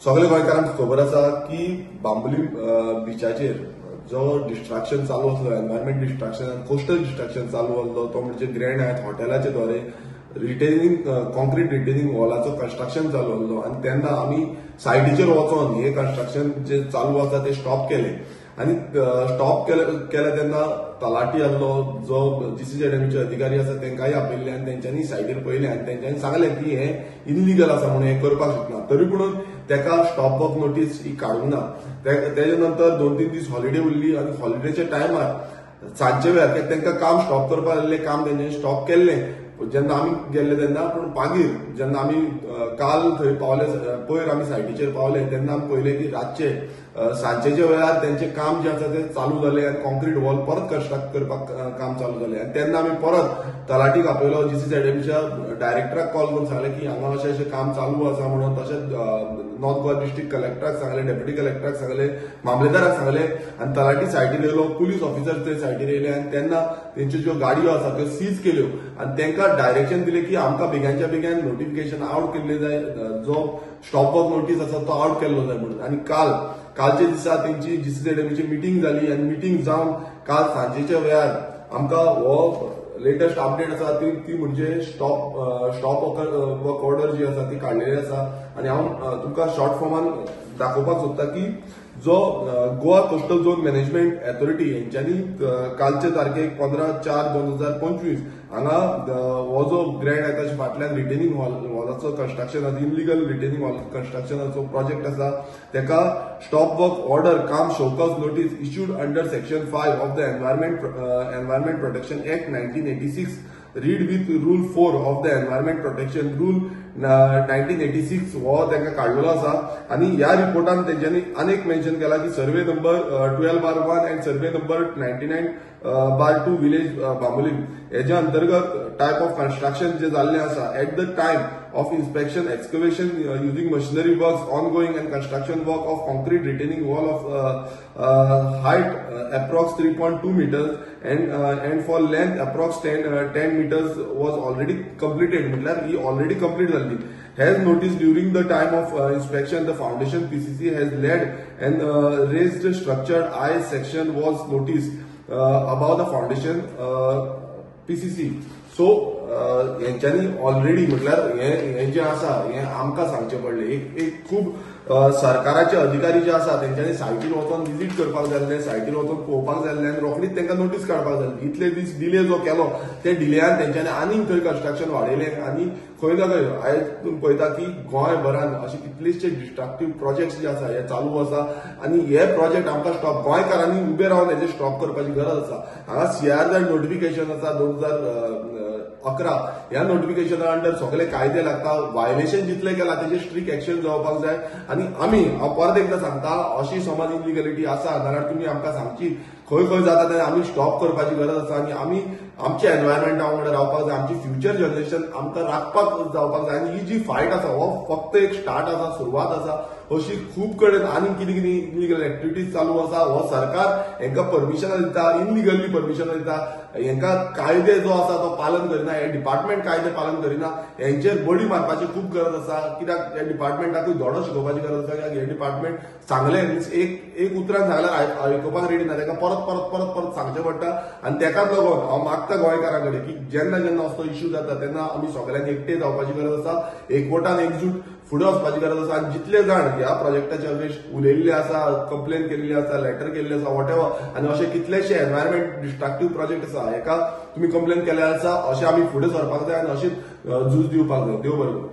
सगळे गोंयकारांक खबर आसा की बांबोली बिचाचेर जो डिस्ट्रक्शन चालू असलो, एनवायरमेंट डिस्ट्रक्शन, कोस्टल डिस्ट्रक्शन चालू असलो तो म्हणजे ग्रँड हायत हॉटेलाचे द्वारे रिटेनिंग कॉन्क्रीट रिटेनिंग वॉलाचो कन्स्ट्रक्शन चालू असलो आणि तेन्ना आमी सायटीचेर वचून हे कन्स्ट्रक्शन जे चालू आसा ते स्टॉप केले आणि स्टॉप केले तेन्ना तलाटी आसलो जो जीसीजेडएमचे अधिकारी आसा तांकांय आपयल्ले आणि तेंच्यांनी सायटीर पळयले आणि तेंच्यांनी सांगले की हे इनलिगल आसा म्हणून हे करपाक शकना, तरी पूण तेका स्टॉप वर्क नोटीस ही काडूंक ना। तेजे नंतर 2-3 दीस हॉलिडे उरली आणि हॉलिडेच्या टायमार सांजचे वेळार तांकां काम स्टॉप करपाक लायिल्लें काम तेंच्यांनी स्टॉप केल्लें। जेन्ना आमी गेल्ले तेन्ना पूण मागीर जेन्ना आमी काल थंय पावले, पयर आमी सायटीचेर पावले तेन्ना आमी पळयलें की रातचे सांजेच्या वेळार तेंचें काम जें आसा तें चालू जालें आणि कॉन्क्रीट वॉल परत कन्स्ट्रक्ट करपाक काम चालू जालें आणि तेन्ना आमी परत तलाटीक आपयलो, जीसीजेडएमच्या डायरेक्टराक कॉल करून सांगलें की हांगा अशें अशें काम चालू आसा म्हणून। तशेंच नॉर्थ गोवा डिस्ट्रिक्ट कलेक्टराक सांगलें, डेप्युटी कलेक्टराक सांगलें, मामलेदाराक सांगलें आणि तलाटी सायटीर येयलो, पुलीस ऑफिसर थंय सायटीर येयले आणि तेन्ना तेंच्यो ज्यो गाडयो आसा त्यो सीज केल्यो आणि तांकां डायरेक्शन दिलें की आमकां बेग्याच्या बेग्यान नोटिफिकेशन आउट केल्लें जाय, जो स्टॉप वर्क नोटीस आसा तो आउट केल्लो जाय म्हणून। आणि कालच्या दिसा तेंची जीसीजेडएमची मिटींग जाली आणि मिटींग जावन काल सांजेच्या वेळार आमकां हो लेटेस्ट अपडेट आसा ती म्हणजे स्टॉप वर्क ऑर्डर जी आसा ती काडलेली आसा आणि हांव तुमकां शॉर्ट फॉर्मान दाखोवपाक सोदता की जो Goa coastal zone management authority यांच्यानी कालचे तारखेक 15/4/2025 हांगा हो जो ग्रँड आहे ताच्या फाटल्यान रिटेनिंग वॉलाचो कन्स्ट्रक्शन आसा, इनलिगल रिटेनिंग वॉल कन्स्ट्रक्शनाचो प्रोजेक्ट आसा, तेका स्टॉप वर्क ऑर्डर काम show cause notice issued under section 5 of the environment protection act 1986 read with rule 4 of the environment protection rule 1986 हो तांकां काडलेलो आसा। आणि ह्या रिपोर्टान तेंच्यांनी अनेक मेन्शन केला की survey number 12/1 and survey number 99/2 village Bambolim हेच्या अंतर्गत टायप ऑफ कन्स्ट्रक्शन जे जाल्लें आसा at the time of inspection, excavation using machinery works, ongoing and construction work of concrete retaining wall of height approx 3.2 meters and for length approx 10 meters was already completed. मतलब ये already complete झाली. Has noticed during the time of inspection the foundation PCC has laid and raised structured I section was noticed above the foundation PCC. So यांच्यानी already म्हटल्यार हे जे आसा हे आमकां सांगचे पडले। एक खूब सरकाराचे अधिकारी जे आसा तेंच्यांनी सायटीर वचून विजीट करपाक जाय, सायटीर वचून पळोवपाक जाय आणि रोखडीच तांकां नोटीस काडपाक जाय। इतले दीस डिले जो केलो ते डिलेयान तेंच्यांनी आनीक थंय कन्स्ट्रक्शन वाडयलें आणि खंय ना खंय आयज तुम्ही पळयता की गोंयभरान अशे कितलेशे डिस्ट्रक्टिव्ह प्रोजेक्ट्स जे आसा हे चालू आसा आणि हे प्रोजेक्ट आमकां स्टॉप गोंयकारांनी उबे रावन हेजे स्टॉप करपाची गरज आसा। हांगा CRZ नोटिफिकेशन आसा 2011 ह्या नोटिफिकेशना अंडर सगळे कायदे लागता, वायलेशन जितले केला तेजे स्ट्रिक्ट एक्शन जावपाक जाय। आणि आमी हांव परत एकदा सांगता अशी समज इनलिगलिटी आसा जाल्यार तुमी आमकां सांगची, खंय खंय जाता तेन्ना आमी स्टॉप करपाची गरज आसा आणि आमी आमच्या एनवायरमेंटा वांगडा रावपाक जाय, आमची फ्युचर जनरेशन आमकां राखपाक जावपाक जाय। आणि ही जी फायट आसा हो फक्त एक स्टार्ट आसा, सुरवात आसा। अशी खूब कडेन आनी कितें कितें इनलिगल एक्टिविटीज चालू आसा, हो सरकार हांकां परमिशनां दिता, इनलिगली परमिशनां दिता, हांकां कायदे जो आसा तो पालन करिना, हे डिपार्टमेंट कायदे पालन करिना, हेंचेर बडी मारपाची खूब गरज आसा। कित्याक ह्या डिपार्टमेंटाकूय धडो शिकोवपाची गरज आसा, कित्याक हे डिपार्टमेंट सांगलें मिन्स एक उतरान सांगल्यार आयकुपाक रेडी ना, ताका परत परत परत परत सांगचें पडटा। आणि तेकाच लागून हांव मागता गोंयकारां कडेन की जेन्ना जेन्ना असो इश्यू जाता तेन्ना आमी सगळ्यांनी एकठांय जावपाची गरज आसा, एकवटान एकजूट फुडें वचपाची गरज आसा। आणि जितले जाण ह्या प्रोजेक्टाचे अगेन्स्ट उलयल्ले आसा, कंप्लेन केल्ली आसा, लेटर केल्ले आसा, वॉटेवर आणि असे कितलेशे एनवायरमेंट डिस्ट्रक्टिव्ह प्रोजेक्ट आसा हेका तुम्ही कंप्लेन केले आसा, अशें आमी फुडें सरपाक जाय आणि अशीच झूज दिवपाक जाय। देव बरें करूं।